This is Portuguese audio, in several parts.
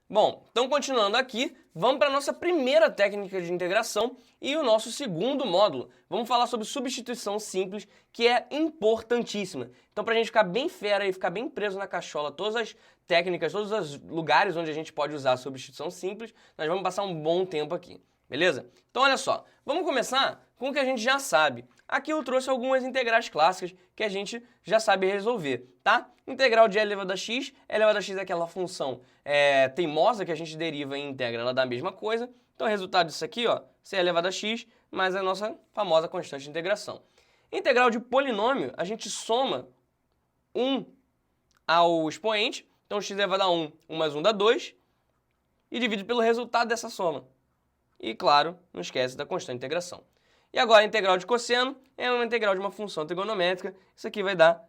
Bom, então continuando aqui, vamos para a nossa primeira técnica de integração e o nosso segundo módulo. Vamos falar sobre substituição simples, que é importantíssima. Então, para a gente ficar bem fera e ficar bem preso na cachola, todas as técnicas, todos os lugares onde a gente pode usar a substituição simples, nós vamos passar um bom tempo aqui, beleza? Então, olha só, vamos começar com o que a gente já sabe. Aqui eu trouxe algumas integrais clássicas que a gente já sabe resolver, tá? Integral de e elevado a x é aquela função teimosa que a gente deriva e integra, ela dá a mesma coisa. Então o resultado disso aqui, ó, c elevado a x mais a nossa famosa constante de integração. Integral de polinômio, a gente soma 1 ao expoente, então x elevado a 1, 1 mais 1 dá 2, e divide pelo resultado dessa soma. E claro, não esquece da constante de integração. E agora a integral de cosseno é uma integral de uma função trigonométrica. Isso aqui vai dar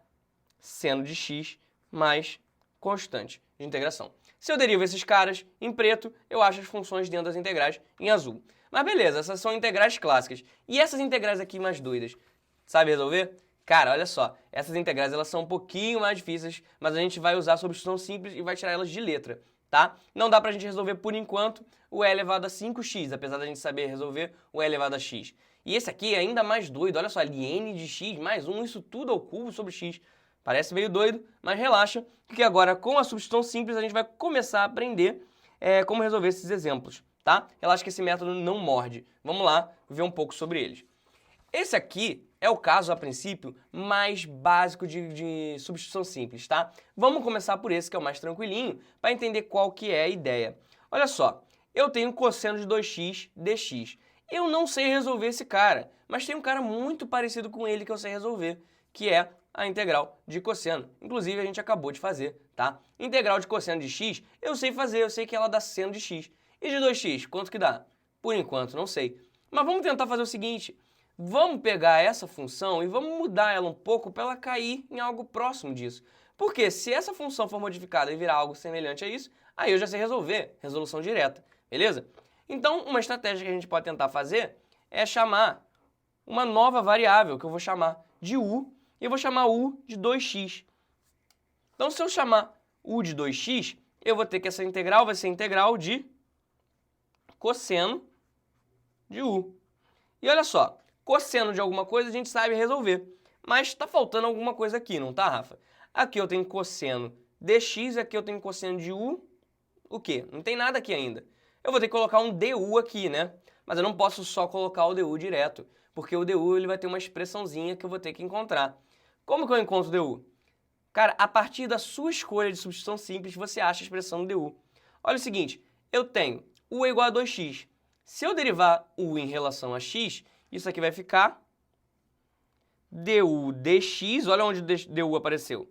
seno de x mais constante de integração. Se eu derivo esses caras em preto, eu acho as funções dentro das integrais em azul. Mas beleza, essas são integrais clássicas. E essas integrais aqui mais doidas, sabe resolver? Cara, olha só, essas integrais elas são um pouquinho mais difíceis, mas a gente vai usar a substituição simples e vai tirar elas de letra, tá? Não dá pra gente resolver por enquanto o e elevado a 5x, apesar da gente saber resolver o e elevado a x. E esse aqui é ainda mais doido, olha só, ln de x mais 1, isso tudo ao cubo sobre x. Parece meio doido, mas relaxa, porque agora com a substituição simples a gente vai começar a aprender como resolver esses exemplos, tá? Relaxa que esse método não morde. Vamos lá ver um pouco sobre eles. Esse aqui é o caso, a princípio, mais básico de substituição simples, tá? Vamos começar por esse, que é o mais tranquilinho, para entender qual que é a ideia. Olha só, eu tenho cosseno de 2x dx. Eu não sei resolver esse cara, mas tem um cara muito parecido com ele que eu sei resolver, que é a integral de cosseno. Inclusive, a gente acabou de fazer, tá? Integral de cosseno de x, eu sei fazer, eu sei que ela dá seno de x. E de 2x, quanto que dá? Por enquanto, não sei. Mas vamos tentar fazer o seguinte, vamos pegar essa função e vamos mudar ela um pouco para ela cair em algo próximo disso. Porque se essa função for modificada e virar algo semelhante a isso, aí eu já sei resolver, resolução direta, beleza? Então, uma estratégia que a gente pode tentar fazer é chamar uma nova variável, que eu vou chamar de u, e eu vou chamar u de 2x. Então, se eu chamar u de 2x, eu vou ter que essa integral vai ser integral de cosseno de u. E olha só, cosseno de alguma coisa a gente sabe resolver, mas está faltando alguma coisa aqui, não tá, Rafa? Aqui eu tenho cosseno dx e aqui eu tenho cosseno de u, o quê? Não tem nada aqui ainda. Eu vou ter que colocar um du aqui, né? Mas eu não posso só colocar o du direto, porque o du ele vai ter uma expressãozinha que eu vou ter que encontrar. Como que eu encontro o du? Cara, a partir da sua escolha de substituição simples, você acha a expressão du. Olha o seguinte, eu tenho u é igual a 2x. Se eu derivar u em relação a x, isso aqui vai ficar du dx, olha onde o du apareceu.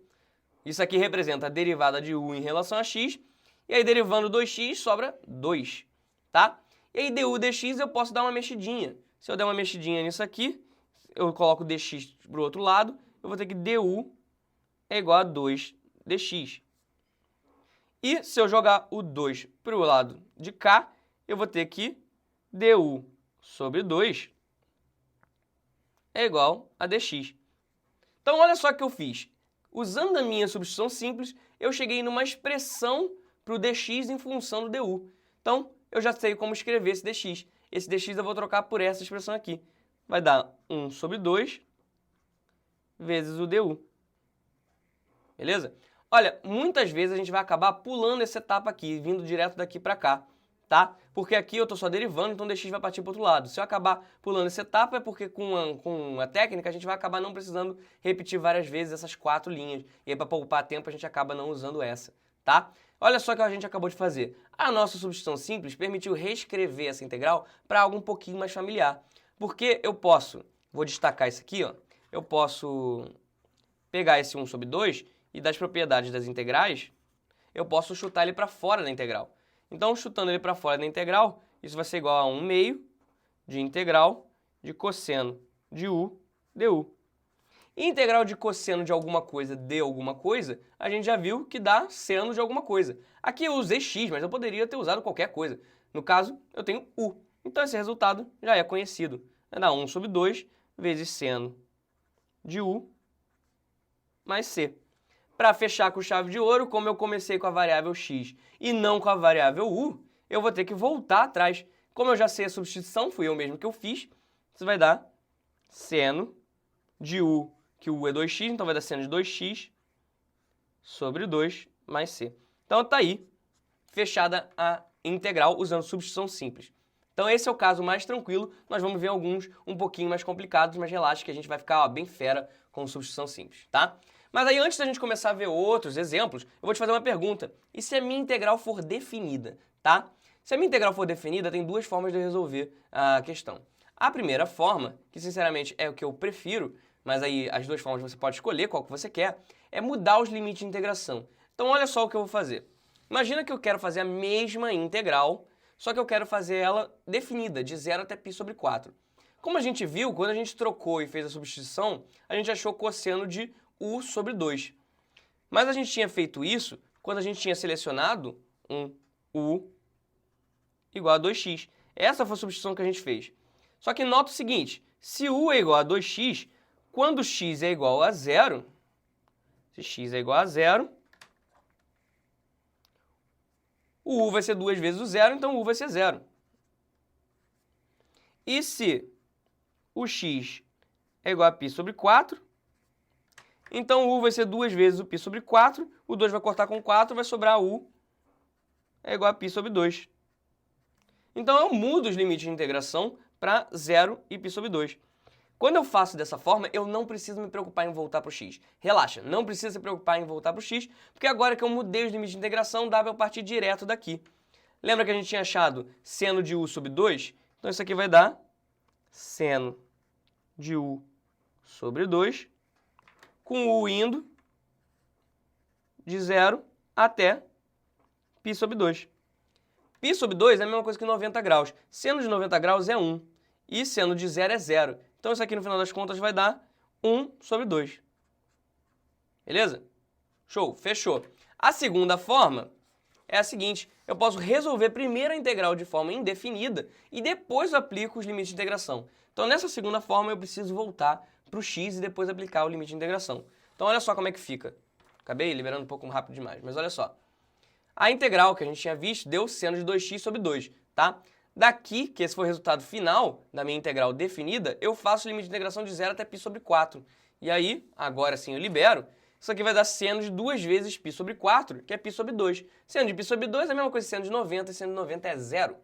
Isso aqui representa a derivada de u em relação a x, e aí, derivando 2x, sobra 2, tá? E aí, du dx, eu posso dar uma mexidinha. Se eu der uma mexidinha nisso aqui, eu coloco dx para o outro lado, eu vou ter que du é igual a 2 dx. E se eu jogar o 2 para o lado de cá, eu vou ter que du sobre 2 é igual a dx. Então, olha só o que eu fiz. Usando a minha substituição simples, eu cheguei numa expressão para o dx em função do du. Então, eu já sei como escrever esse dx. Esse dx eu vou trocar por essa expressão aqui. Vai dar 1 sobre 2 vezes o du. Beleza? Olha, muitas vezes a gente vai acabar pulando essa etapa aqui, vindo direto daqui para cá, tá? Porque aqui eu estou só derivando, então o dx vai partir para o outro lado. Se eu acabar pulando essa etapa é porque com a técnica a gente vai acabar não precisando repetir várias vezes essas 4 linhas. E aí para poupar tempo a gente acaba não usando essa, tá? Olha só o que a gente acabou de fazer. A nossa substituição simples permitiu reescrever essa integral para algo um pouquinho mais familiar. Porque eu posso, vou destacar isso aqui, ó, eu posso pegar esse 1 sobre 2 e das propriedades das integrais, eu posso chutar ele para fora da integral. Então, chutando ele para fora da integral, isso vai ser igual a 1 meio de integral de cosseno de u du. E integral de cosseno de alguma coisa de alguma coisa, a gente já viu que dá seno de alguma coisa. Aqui eu usei x, mas eu poderia ter usado qualquer coisa. No caso, eu tenho u. Então esse resultado já é conhecido. Vai dar 1 sobre 2 vezes seno de u mais c. Para fechar com chave de ouro, como eu comecei com a variável x e não com a variável u, eu vou ter que voltar atrás. Como eu já sei a substituição, fui eu mesmo que eu fiz, isso vai dar seno de u, que o u é 2x, então vai dar seno de 2x sobre 2 mais c. Então está aí, fechada a integral usando substituição simples. Então esse é o caso mais tranquilo, nós vamos ver alguns um pouquinho mais complicados, mas relaxa que a gente vai ficar bem fera com substituição simples, tá? Mas aí antes da gente começar a ver outros exemplos, eu vou te fazer uma pergunta. E se a minha integral for definida, tá? Se a minha integral for definida, tem duas formas de eu resolver a questão. A primeira forma, que sinceramente é o que eu prefiro, mas aí as duas formas você pode escolher qual que você quer, é mudar os limites de integração. Então olha só o que eu vou fazer. Imagina que eu quero fazer a mesma integral, só que eu quero fazer ela definida, de 0 até π sobre 4. Como a gente viu, quando a gente trocou e fez a substituição, a gente achou cosseno de u sobre 2. Mas a gente tinha feito isso quando a gente tinha selecionado um u igual a 2x. Essa foi a substituição que a gente fez. Só que nota o seguinte, se u é igual a 2x, quando x é igual a 0, se x é igual a 0, o u vai ser 2 vezes o 0, então o u vai ser 0. E se o x é igual a π sobre 4, então o u vai ser 2 vezes o π sobre 4, o 2 vai cortar com 4, vai sobrar u é igual a π sobre 2. Então eu mudo os limites de integração para 0 e π sobre 2. Quando eu faço dessa forma, eu não preciso me preocupar em voltar para o x. Relaxa, não precisa se preocupar em voltar para o x, porque agora que eu mudei os limites de integração, dá para eu partir direto daqui. Lembra que a gente tinha achado seno de u sobre 2? Então isso aqui vai dar seno de u sobre 2, com u indo de 0 até π sobre 2. Π sobre 2 é a mesma coisa que 90 graus. Seno de 90 graus é 1 e seno de 0 é 0. Então isso aqui no final das contas vai dar 1 sobre 2. Beleza? Show, fechou. A segunda forma é a seguinte, eu posso resolver primeiro a integral de forma indefinida e depois eu aplico os limites de integração. Então nessa segunda forma eu preciso voltar para o x e depois aplicar o limite de integração. Então olha só como é que fica. Acabei liberando um pouco rápido demais, mas olha só. A integral que a gente tinha visto deu seno de 2x sobre 2, tá? Daqui, que esse foi o resultado final da minha integral definida, eu faço o limite de integração de 0 até π sobre 4. E aí, agora sim eu libero, isso aqui vai dar seno de 2 vezes π sobre 4, que é π sobre 2. Seno de π sobre 2 é a mesma coisa que seno de 90, e seno de 90 é 0.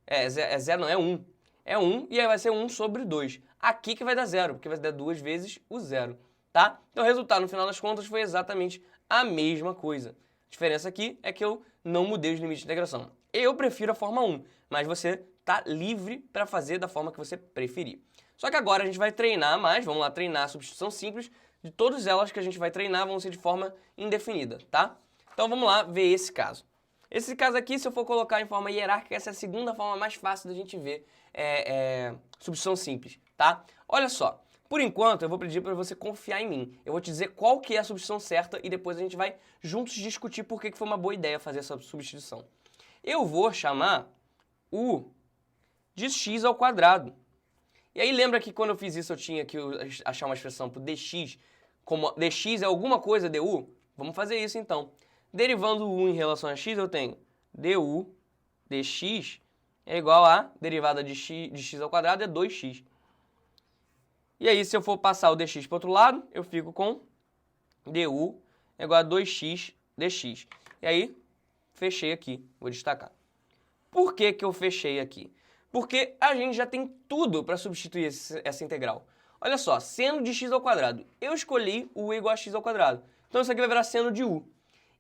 É 0 não, é 1. É 1 e aí vai ser 1 sobre 2. Aqui que vai dar 0, porque vai dar 2 vezes o 0, tá? Então o resultado no final das contas foi exatamente a mesma coisa. A diferença aqui é que eu não mudei os limites de integração. Eu prefiro a forma 1, mas você está livre para fazer da forma que você preferir. Só que agora a gente vai treinar mais, vamos lá treinar a substituição simples, de todas elas que a gente vai treinar vão ser de forma indefinida, tá? Então vamos lá ver esse caso. Esse caso aqui, se eu for colocar em forma hierárquica, essa é a segunda forma mais fácil da gente ver substituição simples, tá? Olha só, por enquanto eu vou pedir para você confiar em mim. Eu vou te dizer qual que é a substituição certa e depois a gente vai juntos discutir por que foi uma boa ideia fazer essa substituição. Eu vou chamar u de x ao quadrado. E aí lembra que quando eu fiz isso eu tinha que achar uma expressão para o dx, como dx é alguma coisa du? Vamos fazer isso então. Derivando u em relação a x eu tenho du dx é igual a derivada de x ao quadrado é 2x. E aí se eu for passar o dx para o outro lado, eu fico com du é igual a 2x dx. E aí fechei aqui, vou destacar. Por que que eu fechei aqui? Porque a gente já tem tudo para substituir essa integral. Olha só, seno de x ao quadrado. Eu escolhi u igual a x ao quadrado. Então isso aqui vai virar seno de u.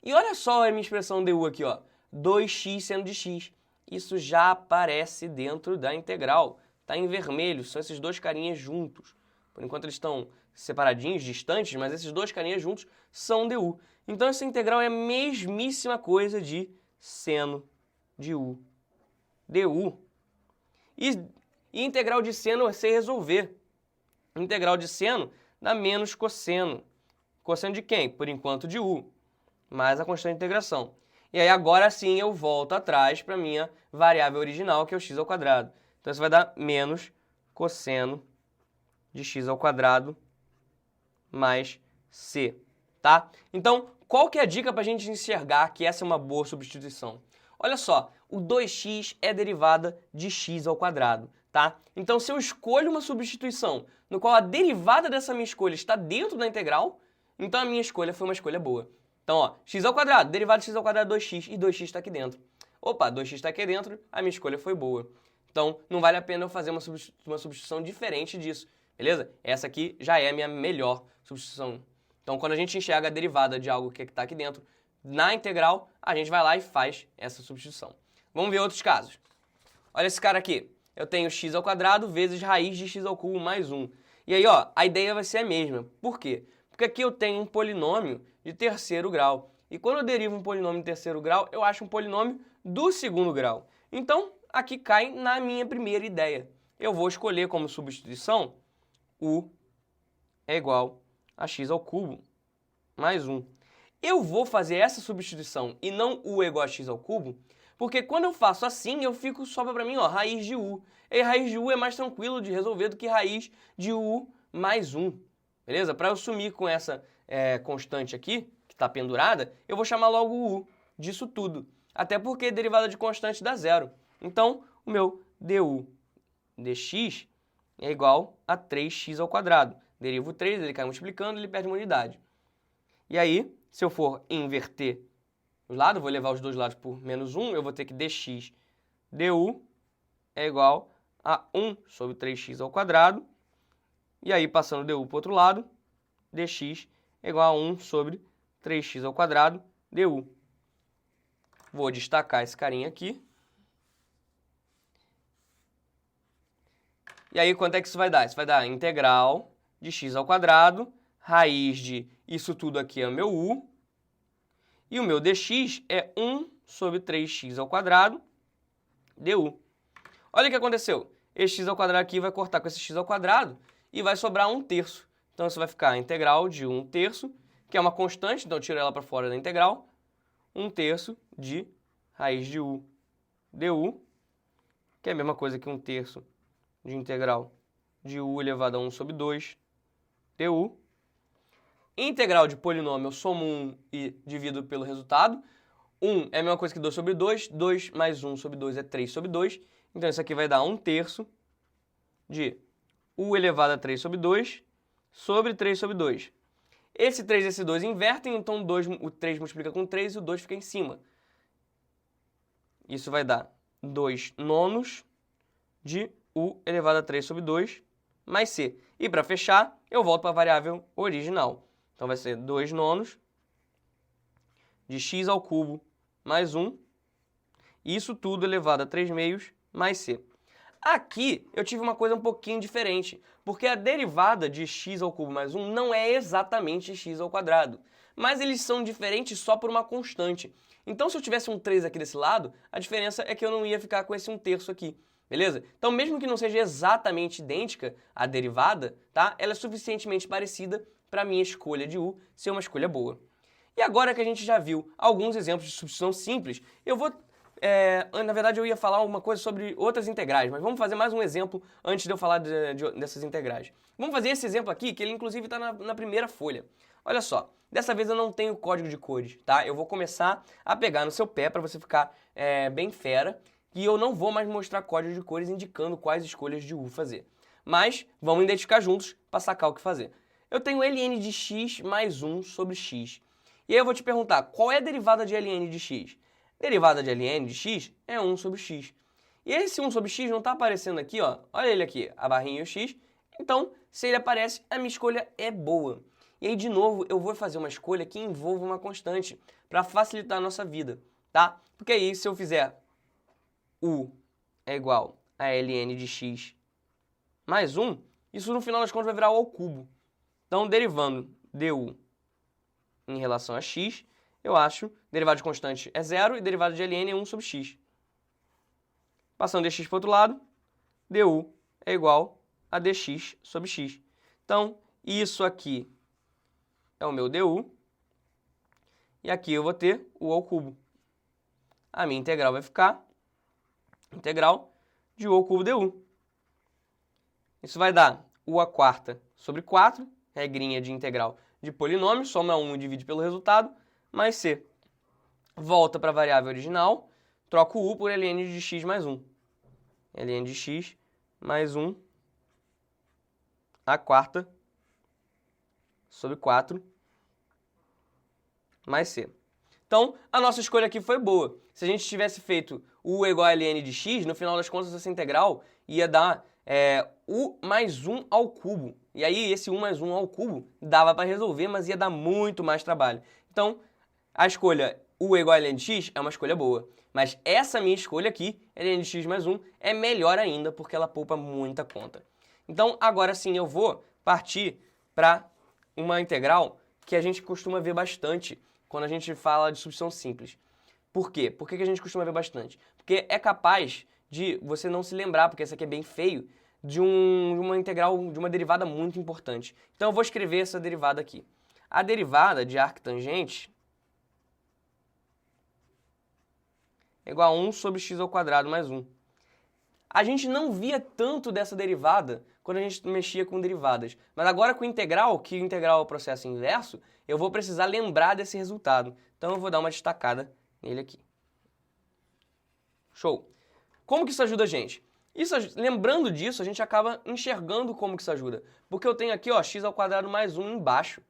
E olha só a minha expressão du aqui, ó. 2x seno de x. Isso já aparece dentro da integral. Está em vermelho, são esses dois carinhas juntos. Por enquanto eles estão separadinhos, distantes, mas esses dois carinhas juntos são du. Então essa integral é a mesmíssima coisa de seno de u du. E integral de seno é sem resolver. Integral de seno dá menos cosseno. Cosseno de quem? Por enquanto de u, mais a constante de integração. E aí agora sim eu volto atrás para a minha variável original, que é o x ao quadrado. Então isso vai dar menos cosseno de x ao quadrado mais c, tá? Então, qual que é a dica para a gente enxergar que essa é uma boa substituição? Olha só, o 2x é derivada de x ao quadrado, tá? Então, se eu escolho uma substituição no qual a derivada dessa minha escolha está dentro da integral, então a minha escolha foi uma escolha boa. Então, ó, x ao quadrado, derivada de x ao quadrado é 2x, e 2x está aqui dentro. Opa, 2x está aqui dentro, a minha escolha foi boa. Então, não vale a pena eu fazer uma substituição diferente disso, beleza? Essa aqui já é a minha melhor substituição. Então, quando a gente enxerga a derivada de algo que está aqui dentro, na integral, a gente vai lá e faz essa substituição. Vamos ver outros casos. Olha esse cara aqui. Eu tenho x ao quadrado vezes raiz de x ao cubo mais 1. E aí, ó, a ideia vai ser a mesma. Por quê? Porque aqui eu tenho um polinômio de terceiro grau. E quando eu derivo um polinômio de terceiro grau, eu acho um polinômio do segundo grau. Então, aqui cai na minha primeira ideia. Eu vou escolher como substituição u é igual a x ao cubo mais 1. Eu vou fazer essa substituição e não u é igual a x ao cubo, porque quando eu faço assim, eu fico sobra para mim, ó, raiz de u. E raiz de u é mais tranquilo de resolver do que raiz de u mais 1. Beleza? Para eu sumir com essa constante aqui, que está pendurada, eu vou chamar logo o u disso tudo. Até porque derivada de constante dá zero. Então, o meu du dx é igual a 3x ao quadrado. Derivo 3, ele cai multiplicando, ele perde uma unidade. E aí, se eu for inverter os lados, vou levar os dois lados por menos 1, eu vou ter que dx du é igual a 1 sobre 3x ao quadrado. E aí, passando du para o outro lado, dx é igual a 1 sobre 3x ao quadrado du. Vou destacar esse carinha aqui. E aí, quanto é que isso vai dar? Isso vai dar integral de x ao quadrado, raiz de isso tudo aqui é o meu u, e o meu dx é 1 sobre 3x ao quadrado du. Olha o que aconteceu. Esse x ao quadrado aqui vai cortar com esse x ao quadrado e vai sobrar 1/3. Então, isso vai ficar a integral de 1/3, que é uma constante, então eu tiro ela para fora da integral, 1/3 de raiz de u du, que é a mesma coisa que 1/3 de integral de u elevado a 1 sobre 2 du. Integral de polinômio, eu somo 1 e divido pelo resultado. 1 é a mesma coisa que 2 sobre 2, 2 mais 1 sobre 2 é 3 sobre 2. Então, isso aqui vai dar 1/3 de u elevado a 3 sobre 2 sobre 3 sobre 2. Esse 3 e esse 2 invertem, então o 3 multiplica com 3 e o 2 fica em cima. Isso vai dar 2 nonos de u elevado a 3 sobre 2 mais c. E para fechar, eu volto para a variável original. Então vai ser 2 nonos de x ao cubo mais 1. Isso tudo elevado a 3 meios mais c. Aqui eu tive uma coisa um pouquinho diferente, porque a derivada de x ao cubo mais 1 não é exatamente x ao quadrado, mas eles são diferentes só por uma constante. Então, se eu tivesse um 3 aqui desse lado, a diferença é que eu não ia ficar com esse 1/3 aqui, beleza? Então, mesmo que não seja exatamente idêntica à derivada, tá? Ela é suficientemente parecida para a minha escolha de u ser uma escolha boa. E agora que a gente já viu alguns exemplos de substituição simples, eu vou... na verdade, eu ia falar uma coisa sobre outras integrais, mas vamos fazer mais um exemplo antes de eu falar dessas integrais. Vamos fazer esse exemplo aqui, que ele inclusive está na primeira folha. Olha só, dessa vez eu não tenho código de cores, tá? Eu vou começar a pegar no seu pé para você ficar bem fera, e eu não vou mais mostrar código de cores indicando quais escolhas de u fazer. Mas vamos identificar juntos para sacar o que fazer. Eu tenho ln de x mais 1 sobre x. E aí eu vou te perguntar, qual é a derivada de ln de x? Derivada de ln de x é 1 sobre x. E esse 1 sobre x não está aparecendo aqui, ó. Olha ele aqui, a barrinha e o x. Então, se ele aparece, a minha escolha é boa. E aí, de novo, eu vou fazer uma escolha que envolva uma constante para facilitar a nossa vida, tá? Porque aí, se eu fizer u é igual a ln de x mais 1, isso no final das contas vai virar u ao cubo. Então, derivando du em relação a x, eu acho derivada de constante é 0 e derivada de ln é 1 sobre x. Passando dx para o outro lado, du é igual a dx sobre x. Então, isso aqui é o meu du, e aqui eu vou ter u ao cubo. A minha integral vai ficar integral de u ao cubo du. Isso vai dar u à quarta sobre 4, regrinha de integral de polinômio, soma 1 e divide pelo resultado, mais c. Volta para a variável original, troco o u por ln de x mais 1. ln de x mais 1 a quarta sobre 4 mais c. Então, a nossa escolha aqui foi boa. Se a gente tivesse feito u igual a ln de x, no final das contas essa integral ia dar u mais 1 ao cubo. E aí esse u mais 1 ao cubo dava para resolver, mas ia dar muito mais trabalho. Então, a escolha u igual a ln de x é uma escolha boa. Mas essa minha escolha aqui, ln de x mais 1, é melhor ainda, porque ela poupa muita conta. Então, agora sim, eu vou partir para uma integral que a gente costuma ver bastante quando a gente fala de substituição simples. Por quê? Por que a gente costuma ver bastante? Porque é capaz de você não se lembrar, porque esse aqui é bem feio, de uma integral, de uma derivada muito importante. Então, eu vou escrever essa derivada aqui. A derivada de arctangente é igual a 1 sobre x ao quadrado mais 1. A gente não via tanto dessa derivada quando a gente mexia com derivadas. Mas agora com integral, que integral é o processo inverso, eu vou precisar lembrar desse resultado. Então eu vou dar uma destacada nele aqui. Show! Como que isso ajuda a gente? Lembrando disso, a gente acaba enxergando como que isso ajuda. Porque eu tenho aqui, ó, x ao quadrado mais 1 embaixo,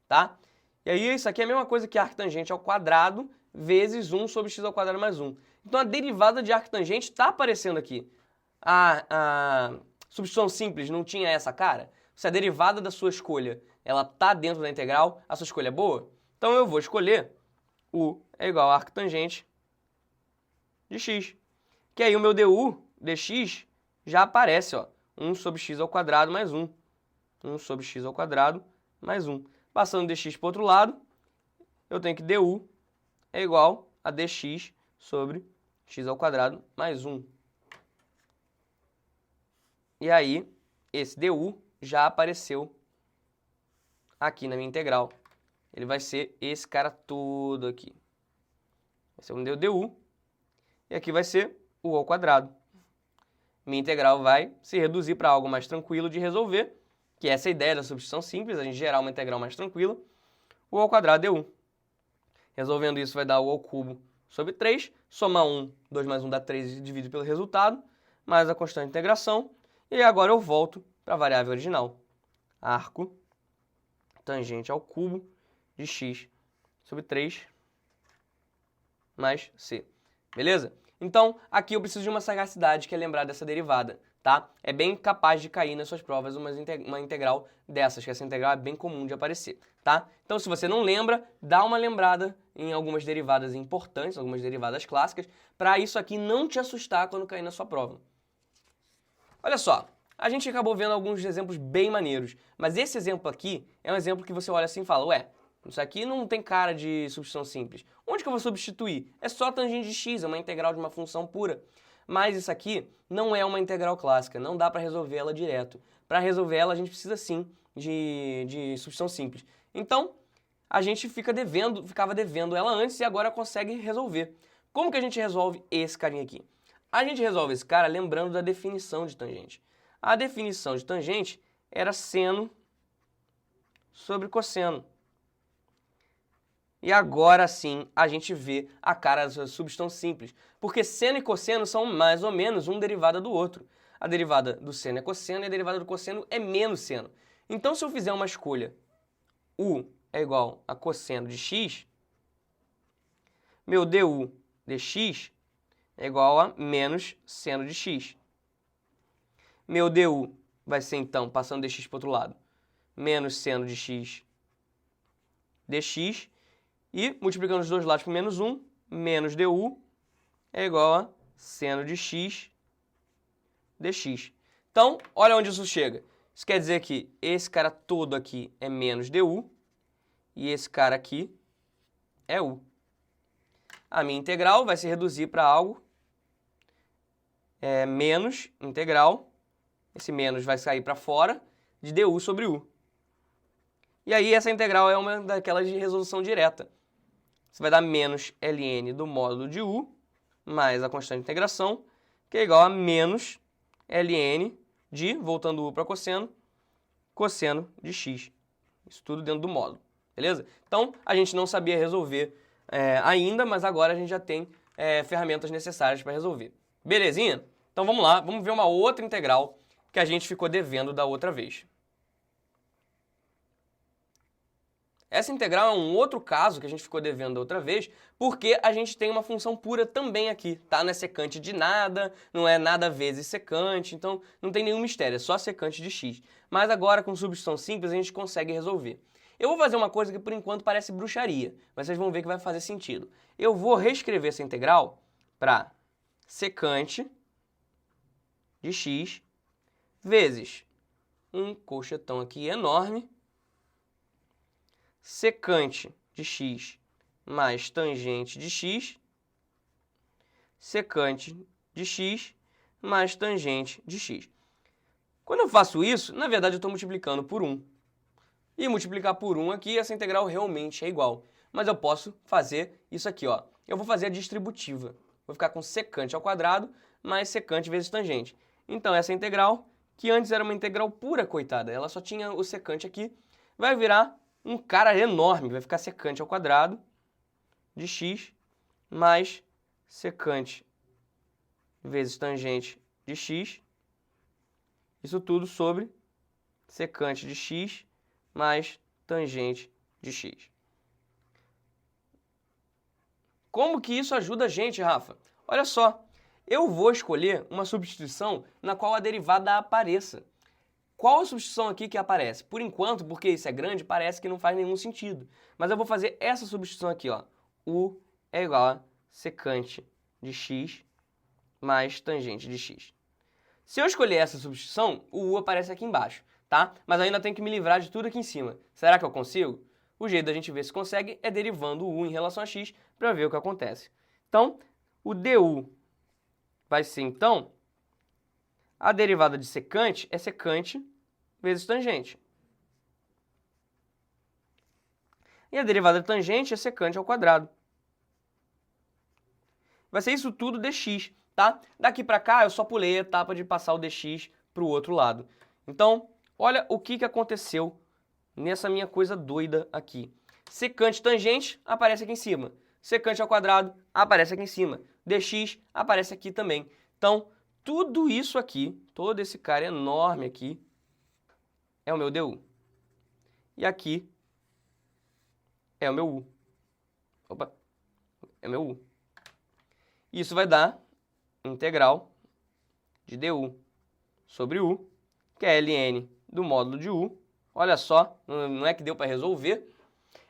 tá? E aí isso aqui é a mesma coisa que arctangente ao quadrado vezes 1 sobre x ao quadrado mais 1. Então a derivada de arctangente está aparecendo aqui. A substituição simples não tinha essa cara? Se a derivada da sua escolha ela está dentro da integral, a sua escolha é boa? Então eu vou escolher u é igual a arctangente de x. Que aí o meu du dx já aparece, ó, 1 sobre x ao quadrado mais 1. 1 sobre x ao quadrado mais 1. Passando dx para o outro lado, eu tenho que du é igual a dx sobre x ao quadrado mais 1. E aí, esse du já apareceu aqui na minha integral. Ele vai ser esse cara todo aqui. Vai ser um du. E aqui vai ser u ao quadrado. Minha integral vai se reduzir para algo mais tranquilo de resolver, que é essa ideia da substituição simples, a gente gerar uma integral mais tranquila. U ao quadrado du. Resolvendo isso vai dar u ao cubo sobre 3. Somar 1, 2 mais 1 dá 3 e divide pelo resultado, mais a constante de integração. E agora eu volto para a variável original. Arco tangente ao cubo de x sobre 3 mais c. Beleza? Então, aqui eu preciso de uma sagacidade, que é lembrar dessa derivada, tá? É bem capaz de cair nas suas provas uma integral dessas, que essa integral é bem comum de aparecer, tá? Então, se você não lembra, dá uma lembrada em algumas derivadas importantes, algumas derivadas clássicas, para isso aqui não te assustar quando cair na sua prova. Olha só, a gente acabou vendo alguns exemplos bem maneiros, mas esse exemplo aqui é um exemplo que você olha assim e fala, ué, isso aqui não tem cara de substituição simples. Onde que eu vou substituir? É só tangente de x, é uma integral de uma função pura. Mas isso aqui não é uma integral clássica, não dá para resolver ela direto. Para resolver ela, a gente precisa sim de substituição simples. Então, a gente ficava devendo ela antes e agora consegue resolver. Como que a gente resolve esse carinha aqui? A gente resolve esse cara lembrando da definição de tangente. A definição de tangente era seno sobre cosseno. E agora sim a gente vê a cara da substituição simples, porque seno e cosseno são mais ou menos um derivada do outro. A derivada do seno é cosseno e a derivada do cosseno é menos seno. Então, se eu fizer uma escolha, u é igual a cosseno de x, meu du dx é igual a menos seno de x. Meu du vai ser, então, passando dx para o outro lado, menos seno de x dx, e multiplicando os dois lados por menos 1, menos du é igual a seno de x dx. Então, olha onde isso chega. Isso quer dizer que esse cara todo aqui é menos du e esse cara aqui é u. A minha integral vai se reduzir para algo menos integral, esse menos vai sair para fora, de du sobre u. E aí essa integral é uma daquelas de resolução direta. Você vai dar menos ln do módulo de u, mais a constante de integração, que é igual a menos ln de, voltando u para cosseno de x Isso tudo dentro do módulo, beleza? Então, a gente não sabia resolver ainda, mas agora a gente já tem ferramentas necessárias para resolver. Belezinha? Então vamos lá, vamos ver uma outra integral que a gente ficou devendo da outra vez. Essa integral é um outro caso que a gente ficou devendo da outra vez, porque a gente tem uma função pura também aqui, tá? Não é secante de nada, não é nada vezes secante, então não tem nenhum mistério, é só secante de x. Mas agora, com substituição simples, a gente consegue resolver. Eu vou fazer uma coisa que por enquanto parece bruxaria, mas vocês vão ver que vai fazer sentido. Eu vou reescrever essa integral para secante de x vezes um colchetão aqui enorme, secante de x mais tangente de x, secante de x mais tangente de x. Quando eu faço isso, na verdade eu estou multiplicando por 1. E multiplicar por 1 aqui, essa integral realmente é igual. Mas eu posso fazer isso aqui, ó. Eu vou fazer a distributiva. Vou ficar com secante ao quadrado mais secante vezes tangente. Então essa integral, que antes era uma integral pura, coitada, ela só tinha o secante aqui, vai virar um cara enorme, vai ficar secante ao quadrado de x mais secante vezes tangente de x. Isso tudo sobre secante de x mais tangente de x. Como que isso ajuda a gente, Rafa? Olha só, eu vou escolher uma substituição na qual a derivada apareça. Qual a substituição aqui que aparece? Por enquanto, porque isso é grande, parece que não faz nenhum sentido. Mas eu vou fazer essa substituição aqui, ó. U é igual a secante de x mais tangente de x. Se eu escolher essa substituição, o U aparece aqui embaixo, tá? Mas ainda tenho que me livrar de tudo aqui em cima. Será que eu consigo? O jeito da gente ver se consegue é derivando o U em relação a x para ver o que acontece. Então, o du vai ser, então, a derivada de secante é secante vezes tangente. E a derivada de tangente é secante ao quadrado. Vai ser isso tudo dx, tá? Daqui para cá eu só pulei a etapa de passar o dx para o outro lado. Então, olha o que aconteceu nessa minha coisa doida aqui. Secante tangente aparece aqui em cima. Secante ao quadrado aparece aqui em cima. Dx aparece aqui também. Então, tudo isso aqui, todo esse cara enorme aqui, é o meu du. E aqui é o meu u. Opa, é o meu u. Isso vai dar integral de du sobre u, que é ln do módulo de u. Olha só, não é que deu para resolver.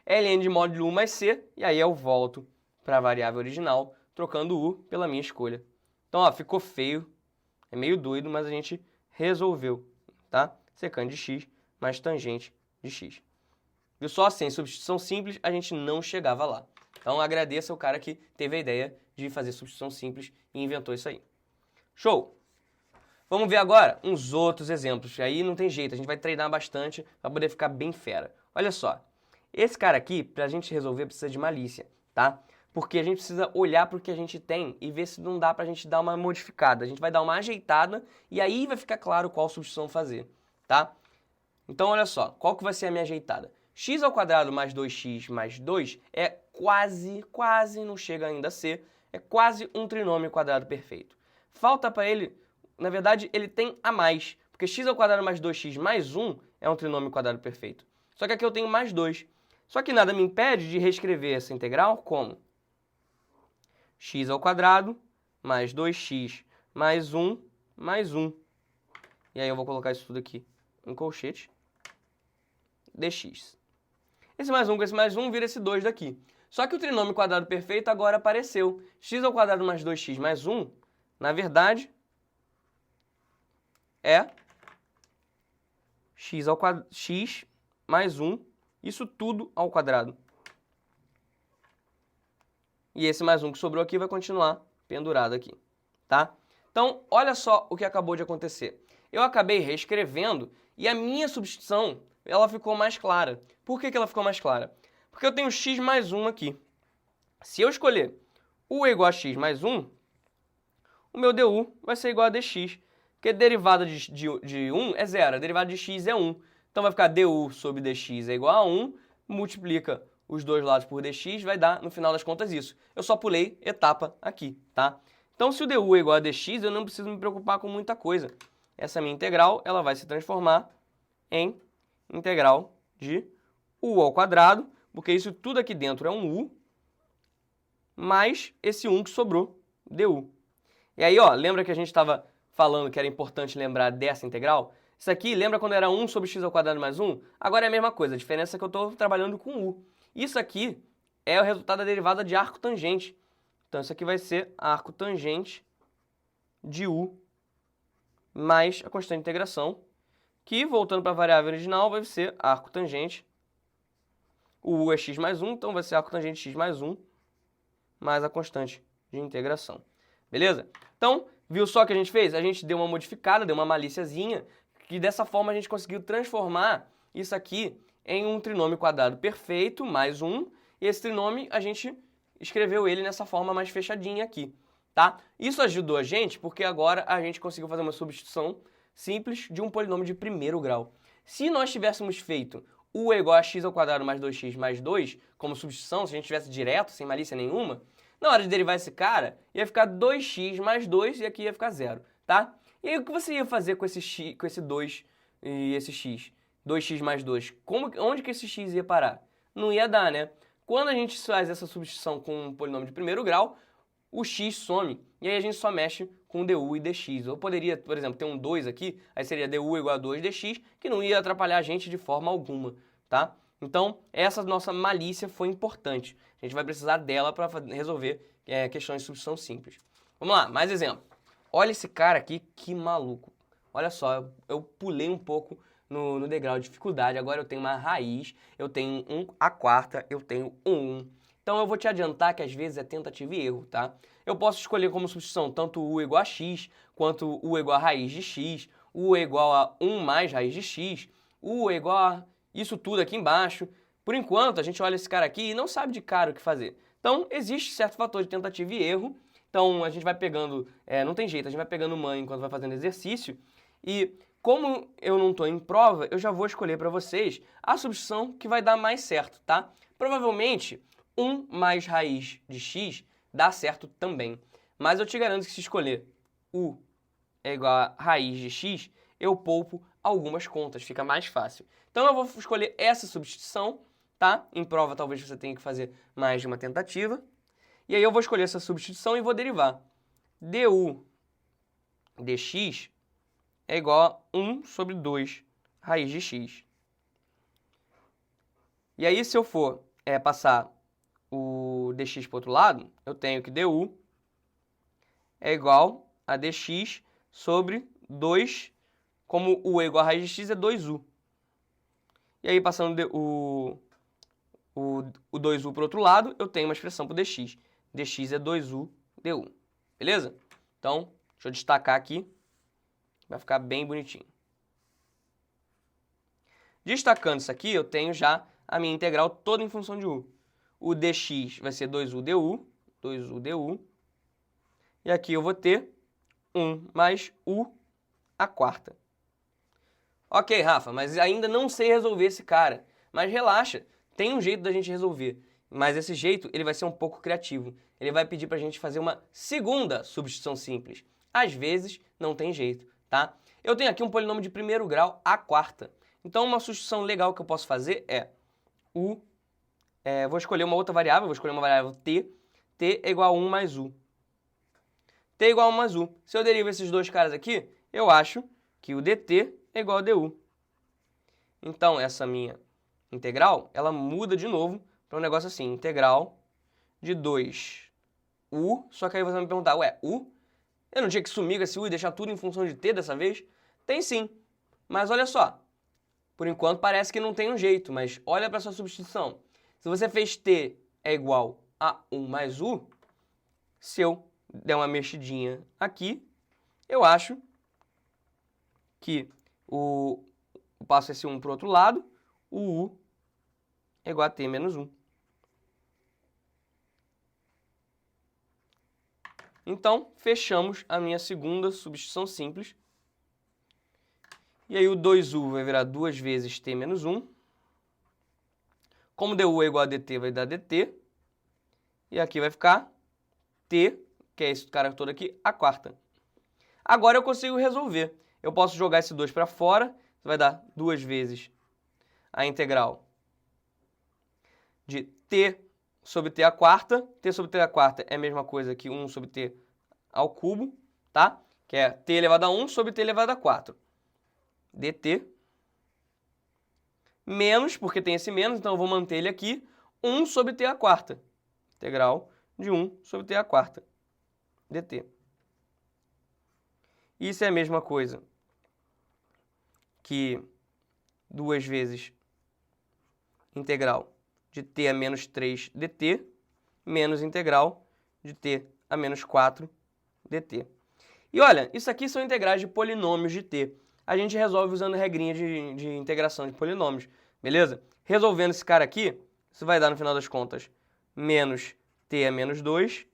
Ln de módulo 1 mais c, e aí eu volto para a variável original, trocando u pela minha escolha. Então, ó, ficou feio, é meio doido, mas a gente resolveu, tá? Secante de x mais tangente de x. Viu só? Sem substituição simples, a gente não chegava lá. Então, agradeço ao cara que teve a ideia de fazer substituição simples e inventou isso aí. Show! Vamos ver agora uns outros exemplos. Aí não tem jeito, a gente vai treinar bastante para poder ficar bem fera. Olha só, esse cara aqui, para a gente resolver, precisa de malícia, tá? Porque a gente precisa olhar para o que a gente tem e ver se não dá para a gente dar uma modificada. A gente vai dar uma ajeitada e aí vai ficar claro qual substituição fazer, tá? Então, olha só, qual que vai ser a minha ajeitada? X ao quadrado mais 2x mais 2 é quase, não chega ainda a ser, é quase um trinômio quadrado perfeito. Falta para ele, na verdade, ele tem a mais, porque x ao quadrado mais 2x mais 1 é um trinômio quadrado perfeito. Só que aqui eu tenho mais 2. Só que nada me impede de reescrever essa integral como x ao quadrado mais 2x mais 1 mais 1. E aí eu vou colocar isso tudo aqui em colchete. Dx. Esse mais 1 com esse mais 1 vira esse 2 daqui. Só que o trinômio quadrado perfeito agora apareceu. X ao quadrado mais 2x mais 1, na verdade, é x mais 1, isso tudo ao quadrado. E esse mais 1 que sobrou aqui vai continuar pendurado aqui, tá? Então, olha só o que acabou de acontecer. Eu acabei reescrevendo e a minha substituição, ela ficou mais clara. Por que ela ficou mais clara? Porque eu tenho x mais 1 aqui. Se eu escolher u é igual a x mais 1, o meu du vai ser igual a dx, porque a derivada de 1 é 0, a derivada de x é 1. Então vai ficar du sobre dx é igual a 1, multiplica os dois lados por dx, vai dar, no final das contas, isso. Eu só pulei etapa aqui, tá? Então, se o du é igual a dx, eu não preciso me preocupar com muita coisa. Essa minha integral, ela vai se transformar em integral de u ao quadrado, porque isso tudo aqui dentro é um u, mais esse 1 que sobrou, du. E aí, ó, lembra que a gente estava falando que era importante lembrar dessa integral? Isso aqui, lembra quando era 1 sobre x ao quadrado mais 1? Agora é a mesma coisa, a diferença é que eu estou trabalhando com u. Isso aqui é o resultado da derivada de arco tangente. Então, isso aqui vai ser arco tangente de u mais a constante de integração, que, voltando para a variável original, vai ser arco tangente. O u é x mais 1, então vai ser arco tangente x mais 1, mais a constante de integração. Beleza? Então, viu só o que a gente fez? A gente deu uma modificada, deu uma malíciazinha, que dessa forma a gente conseguiu transformar isso aqui em um trinômio quadrado perfeito, mais 1, e esse trinômio a gente escreveu ele nessa forma mais fechadinha aqui, tá? Isso ajudou a gente porque agora a gente conseguiu fazer uma substituição simples de um polinômio de primeiro grau. Se nós tivéssemos feito u é igual a x ao quadrado mais 2x mais 2 como substituição, se a gente tivesse direto, sem malícia nenhuma, na hora de derivar esse cara, ia ficar 2x mais 2 e aqui ia ficar 0, tá? E aí o que você ia fazer com esse 2 e esse x? 2x mais 2. Onde que esse x ia parar? Não ia dar, né? Quando a gente faz essa substituição com um polinômio de primeiro grau, o x some, e aí a gente só mexe com du e dx. Eu poderia, por exemplo, ter um 2 aqui, aí seria du igual a 2 dx, que não ia atrapalhar a gente de forma alguma, tá? Então, essa nossa malícia foi importante. A gente vai precisar dela para resolver questões de substituição simples. Vamos lá, mais exemplo. Olha esse cara aqui, que maluco. Olha só, eu pulei um pouco no degrau de dificuldade. Agora eu tenho uma raiz, eu tenho a quarta, eu tenho um 1. Então eu vou te adiantar que às vezes é tentativa e erro, tá? Eu posso escolher como substituição tanto u igual a x, quanto u igual a raiz de x, u é igual a 1 mais raiz de x, u é igual a isso tudo aqui embaixo. Por enquanto, a gente olha esse cara aqui e não sabe de cara o que fazer. Então, existe certo fator de tentativa e erro. Então, a gente vai pegando, não tem jeito, a gente vai pegando mãe enquanto vai fazendo exercício. E como eu não estou em prova, eu já vou escolher para vocês a substituição que vai dar mais certo, tá? Provavelmente, 1 mais raiz de x dá certo também. Mas eu te garanto que se escolher u é igual a raiz de x, eu poupo algumas contas, fica mais fácil. Então eu vou escolher essa substituição, tá? Em prova talvez você tenha que fazer mais de uma tentativa. E aí eu vou escolher essa substituição e vou derivar. du dx é igual a 1 sobre 2 raiz de x. E aí se eu for passar o dx para o outro lado, eu tenho que du é igual a dx sobre 2, como u é igual a raiz de x, é 2u. E aí, passando o 2u para o outro lado, eu tenho uma expressão para o dx. dx é 2u du. Beleza? Então, deixa eu destacar aqui. Vai ficar bem bonitinho. Destacando isso aqui, eu tenho já a minha integral toda em função de u. O dx vai ser 2u du, 2u du. E aqui eu vou ter 1 mais u a quarta. Ok, Rafa, mas ainda não sei resolver esse cara. Mas relaxa, tem um jeito da gente resolver. Mas esse jeito, ele vai ser um pouco criativo. Ele vai pedir pra gente fazer uma segunda substituição simples. Às vezes, não tem jeito, tá? Eu tenho aqui um polinômio de primeiro grau a quarta. Então, uma substituição legal que eu posso fazer é vou escolher uma outra variável, vou escolher uma variável t. T é igual a 1 mais u. T é igual a 1 mais u. Se eu derivo esses dois caras aqui, eu acho que o dt é igual a du. Então, essa minha integral, ela muda de novo para um negócio assim, integral de 2u, só que aí você vai me perguntar, ué, u? Eu não tinha que sumir com esse u e deixar tudo em função de t dessa vez? Tem sim, mas olha só, por enquanto parece que não tem um jeito, mas olha para sua substituição. Se você fez t é igual a 1 mais u, se eu der uma mexidinha aqui, eu acho que eu passo esse 1 para o outro lado, o u é igual a t menos 1. Então, fechamos a minha segunda substituição simples. E aí o 2u vai virar 2 vezes t menos 1. Como du é igual a dt, vai dar dt. E aqui vai ficar t, que é esse cara todo aqui, a quarta. Agora eu consigo resolver. Eu posso jogar esse 2 para fora. Vai dar 2 vezes a integral de t sobre t à quarta. T sobre t à quarta é a mesma coisa que 1 sobre t ao cubo, tá? Que é t elevado a 1 sobre t elevado a 4. dt. Menos, porque tem esse menos, então eu vou manter ele aqui, 1 sobre t à quarta. Integral de 1 sobre t à quarta. dt. Isso é a mesma coisa que 2 vezes integral de t a menos 3 dt, menos integral de t a menos 4 dt. E olha, isso aqui são integrais de polinômios de t. A gente resolve usando regrinha de integração de polinômios, beleza? Resolvendo esse cara aqui, isso vai dar, no final das contas, menos t a menos 2,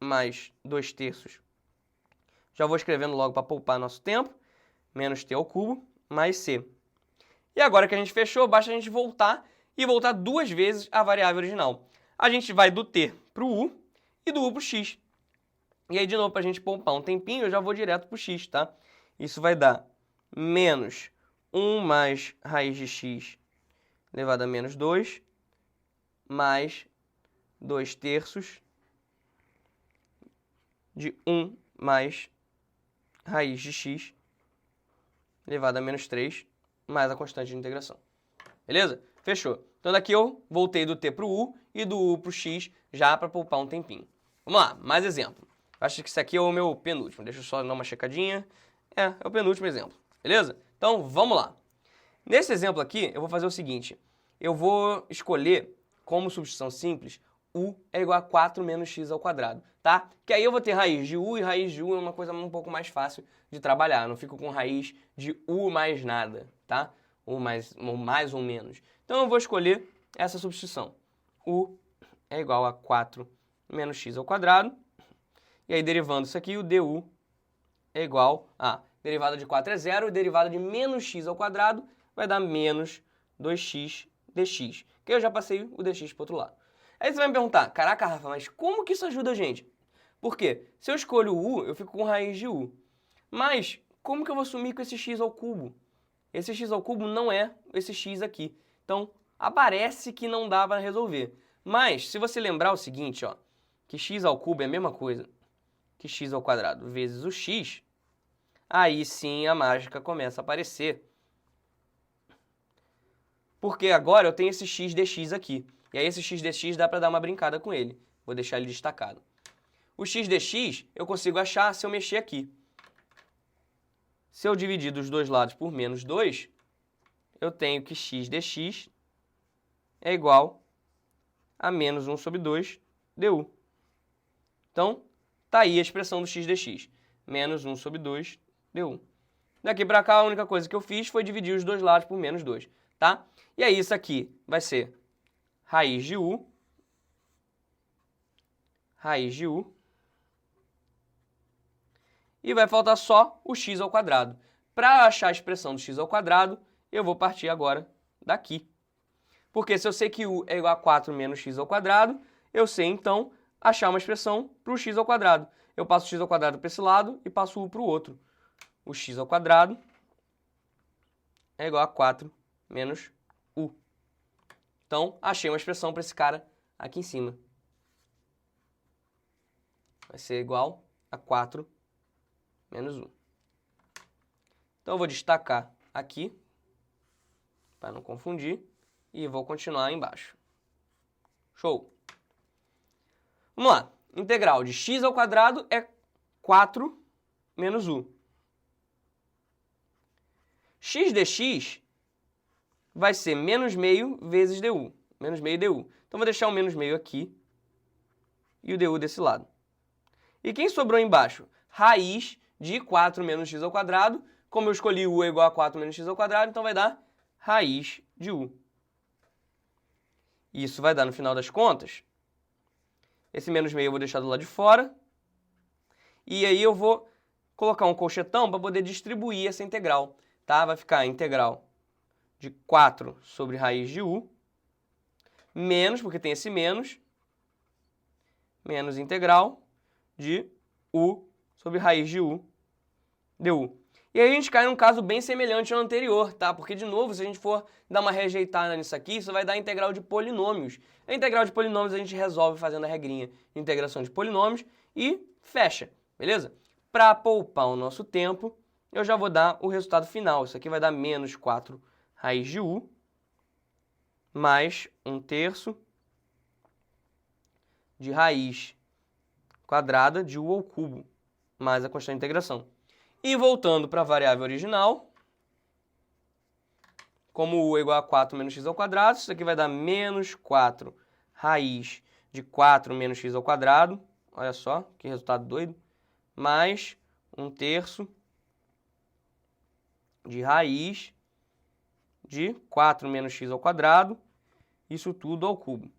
mais 2 terços. Já vou escrevendo logo para poupar nosso tempo. Menos t ao cubo, mais c. E agora que a gente fechou, basta a gente voltar e voltar 2 vezes a variável original. A gente vai do t para o u e do u para o x. E aí, de novo, para a gente poupar um tempinho, eu já vou direto para o x, tá? Isso vai dar menos 1 mais raiz de x elevado a menos 2, mais 2 terços de 1 mais raiz de x elevado a menos 3, mais a constante de integração. Beleza? Fechou. Então daqui eu voltei do t para o u e do u para o x, já para poupar um tempinho. Vamos lá, mais exemplo. Acho que esse aqui é o meu penúltimo. Deixa eu só dar uma checadinha. É o penúltimo exemplo. Beleza? Então vamos lá. Nesse exemplo aqui, eu vou fazer o seguinte. Eu vou escolher como substituição simples u é igual a 4 menos x ao quadrado, tá? Que aí eu vou ter raiz de u, e raiz de u é uma coisa um pouco mais fácil de trabalhar. Eu não fico com raiz de u mais nada, tá? Ou mais ou menos. Então eu vou escolher essa substituição. U é igual a 4 menos x ao quadrado. E aí, derivando isso aqui, o du é igual a... derivada de 4 é 0, e derivada de menos x ao quadrado vai dar menos 2x dx. Que eu já passei o dx para o outro lado. Aí você vai me perguntar, caraca, Rafa, mas como que isso ajuda a gente? Por quê? Se eu escolho o u, eu fico com raiz de u. Mas como que eu vou sumir com esse x ao cubo? Esse x ao cubo não é esse x aqui. Então, aparece que não dá para resolver. Mas, se você lembrar o seguinte, ó, que x ao cubo é a mesma coisa que x ao quadrado vezes o x, aí sim a mágica começa a aparecer. Porque agora eu tenho esse x dx aqui. E aí esse x dx dá para dar uma brincada com ele. Vou deixar ele destacado. O x dx eu consigo achar se eu mexer aqui. Se eu dividir dos dois lados por menos 2, eu tenho que x dx é igual a menos 1 sobre 2 du. Então, tá aí a expressão do x dx. Menos 1 sobre 2 du. Daqui para cá, a única coisa que eu fiz foi dividir os dois lados por menos 2, tá? E aí isso aqui vai ser raiz de u, e vai faltar só o x ao quadrado. Para achar a expressão do x ao quadrado, eu vou partir agora daqui. Porque se eu sei que u é igual a 4 menos x ao quadrado, eu sei então achar uma expressão para o x ao quadrado. Eu passo o x ao quadrado para esse lado e passo o u para o outro. O x ao quadrado é igual a 4 menos u. Então, achei uma expressão para esse cara aqui em cima. Vai ser igual a 4 menos 1. Então, eu vou destacar aqui, para não confundir, e vou continuar embaixo. Show! Vamos lá. Integral de x ao quadrado é 4 menos u. X dx vai ser menos meio vezes du. Menos meio du. Então, vou deixar o menos meio aqui e o du desse lado. E quem sobrou embaixo? Raiz de 4 menos x ao quadrado. Como eu escolhi u é igual a 4 menos x ao quadrado, então vai dar raiz de u. Isso vai dar, no final das contas, esse menos meio eu vou deixar do lado de fora. E aí eu vou colocar um colchetão para poder distribuir essa integral. tá? Vai ficar a integral de 4 sobre raiz de u, menos, porque tem esse menos integral de u sobre raiz de u du. E aí a gente cai num caso bem semelhante ao anterior, tá? Porque, de novo, se a gente for dar uma rejeitada nisso aqui, isso vai dar a integral de polinômios. A integral de polinômios a gente resolve fazendo a regrinha de integração de polinômios e fecha, beleza? Para poupar o nosso tempo, eu já vou dar o resultado final. Isso aqui vai dar menos 4 raiz de u mais 1/3 de raiz quadrada de u ao cubo, mais a constante de integração. E voltando para a variável original, como u é igual a 4 menos x ao quadrado, isso aqui vai dar menos 4 raiz de 4 menos x ao quadrado, olha só, que resultado doido, mais 1/3 de raiz de 4 menos x ao quadrado, isso tudo ao cubo,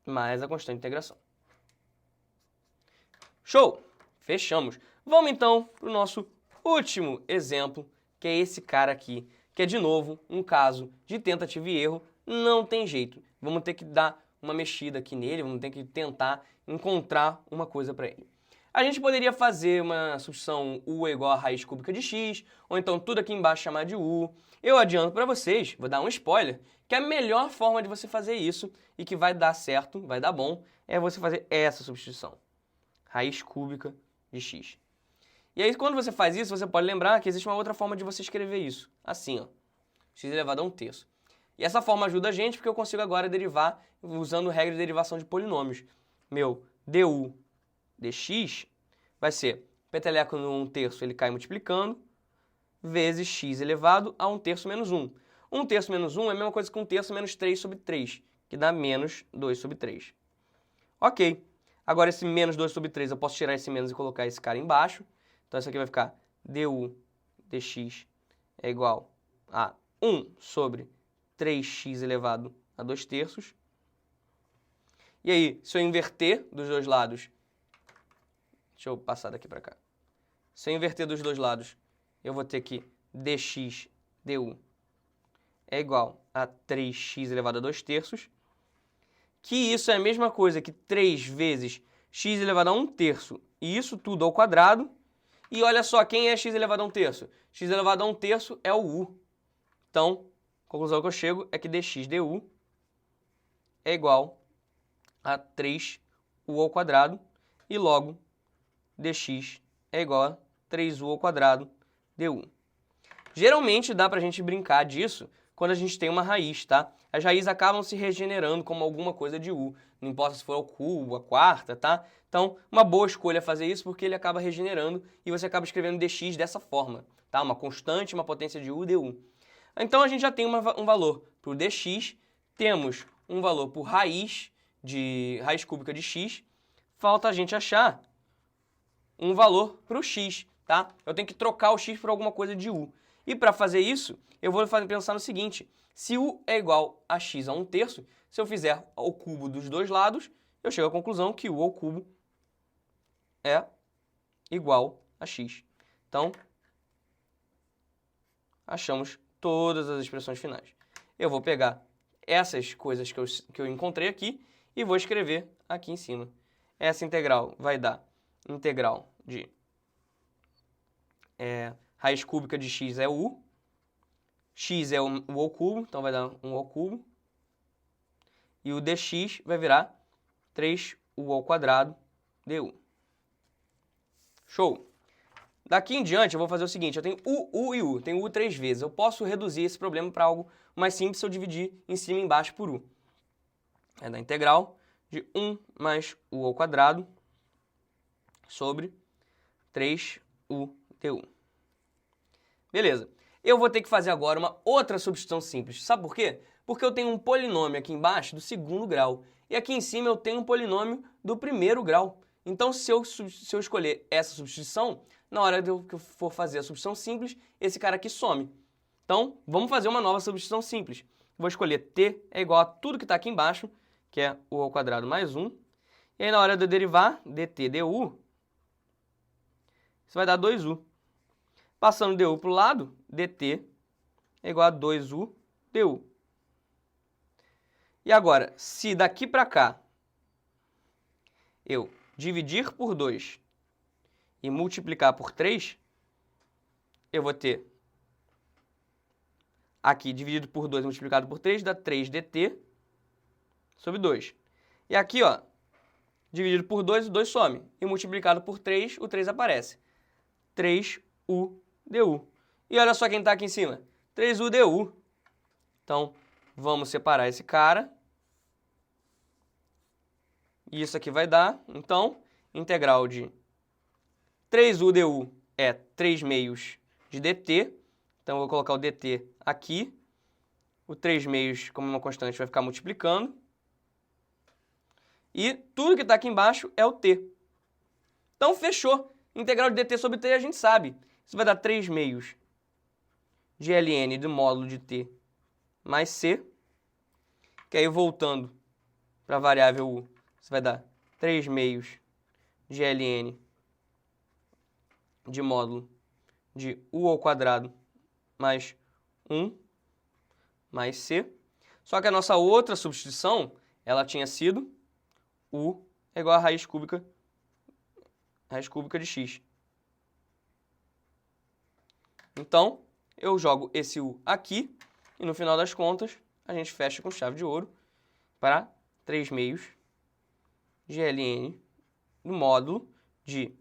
mais a constante de integração. Show! Fechamos. Vamos então para o nosso último exemplo, que é esse cara aqui, que é de novo um caso de tentativa e erro, não tem jeito. Vamos ter que dar uma mexida aqui nele, vamos ter que tentar encontrar uma coisa para ele. A gente poderia fazer uma substituição u é igual a raiz cúbica de x, ou então tudo aqui embaixo chamar de u. Eu adianto para vocês, vou dar um spoiler, que a melhor forma de você fazer isso e que vai dar certo, vai dar bom, é você fazer essa substituição. Raiz cúbica de x. E aí, quando você faz isso, você pode lembrar que existe uma outra forma de você escrever isso. Assim, ó. X elevado a 1/3. E essa forma ajuda a gente porque eu consigo agora derivar usando regra de derivação de polinômios. Meu du dx vai ser peteleco no 1/3, ele cai multiplicando, vezes x elevado a 1/3 menos 1. 1/3 menos 1 é a mesma coisa que 1/3 menos 3 sobre 3, que dá menos 2 sobre 3. Ok. Agora esse menos 2 sobre 3, eu posso tirar esse menos e colocar esse cara embaixo. Então isso aqui vai ficar du dx é igual a 1 sobre 3x elevado a 2/3. E aí, se eu inverter dos dois lados, deixa eu passar daqui para cá. Se eu inverter dos dois lados, eu vou ter que dx du é igual a 3x elevado a 2/3. Que isso é a mesma coisa que 3 vezes x elevado a 1/3, e isso tudo ao quadrado. E olha só, quem é x elevado a 1/3? X elevado a 1/3 é o u. Então, a conclusão que eu chego é que dx du é igual a 3u ao quadrado, e logo dx é igual a 3u ao quadrado du. Geralmente dá pra gente brincar disso quando a gente tem uma raiz, tá? As raízes acabam se regenerando como alguma coisa de u, não importa se for ao cubo, a quarta, tá? Então, uma boa escolha é fazer isso porque ele acaba regenerando e você acaba escrevendo dx dessa forma, tá? Uma constante, uma potência de u, du. Então, a gente já tem um valor para o dx, temos um valor por raiz cúbica de x, falta a gente achar um valor para o x, tá? Eu tenho que trocar o x por alguma coisa de u. E para fazer isso, eu vou pensar no seguinte: se u é igual a x a 1/3, se eu fizer o cubo dos dois lados, eu chego à conclusão que u ao cubo é igual a x. Então, achamos todas as expressões finais. Eu vou pegar essas coisas que eu encontrei aqui e vou escrever aqui em cima. Essa integral vai dar integral de raiz cúbica de x é u, x é u ao cubo, então vai dar 1 ao cubo, e o dx vai virar 3u ao quadrado du. Show! Daqui em diante eu vou fazer o seguinte, eu tenho u e u, tenho u 3 vezes. Eu posso reduzir esse problema para algo mais simples se eu dividir em cima e embaixo por u. É da integral de 1 mais u ao quadrado sobre 3u du. Beleza. Eu vou ter que fazer agora uma outra substituição simples. Sabe por quê? Porque eu tenho um polinômio aqui embaixo do segundo grau. E aqui em cima eu tenho um polinômio do primeiro grau. Então, se eu escolher essa substituição, na hora que eu for fazer a substituição simples, esse cara aqui some. Então, vamos fazer uma nova substituição simples. Vou escolher t é igual a tudo que está aqui embaixo, que é u ao quadrado mais 1. E aí, na hora de eu derivar dt du, isso vai dar 2u. Passando du para o lado, dt é igual a 2u du. E agora, se daqui para cá eu dividir por 2 e multiplicar por 3, eu vou ter aqui dividido por 2 multiplicado por 3 dá 3dt sobre 2. E aqui, ó, dividido por 2, o 2 some. E multiplicado por 3, o 3 aparece. 3u du. E olha só quem está aqui em cima. 3u du. Então, vamos separar esse cara. E isso aqui vai dar, então, integral de 3u du é 3 meios de dt. Então, eu vou colocar o dt aqui. O 3 meios, como uma constante, vai ficar multiplicando. E tudo que está aqui embaixo é o t. Então, fechou. Integral de dt sobre t a gente sabe. Isso vai dar 3 meios de ln do módulo de t mais c. Que aí, voltando para a variável u, isso vai dar 3 meios de ln de módulo de u ao quadrado mais 1 mais c. Só que a nossa outra substituição, ela tinha sido u é igual a raiz cúbica de x. Então, eu jogo esse u aqui e no final das contas a gente fecha com chave de ouro para 3 meios de ln do módulo de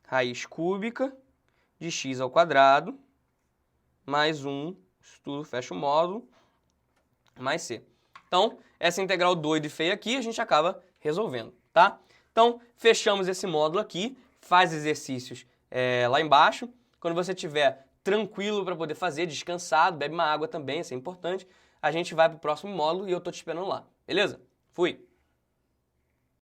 raiz cúbica de x ao quadrado mais 1, isso tudo fecha o módulo, mais c. Então, essa integral doida e feia aqui a gente acaba resolvendo, tá? Então, fechamos esse módulo aqui, faz exercícios lá embaixo. Quando você estiver tranquilo para poder fazer, descansado, bebe uma água também, isso é importante, a gente vai para o próximo módulo e eu tô te esperando lá, beleza? Fui!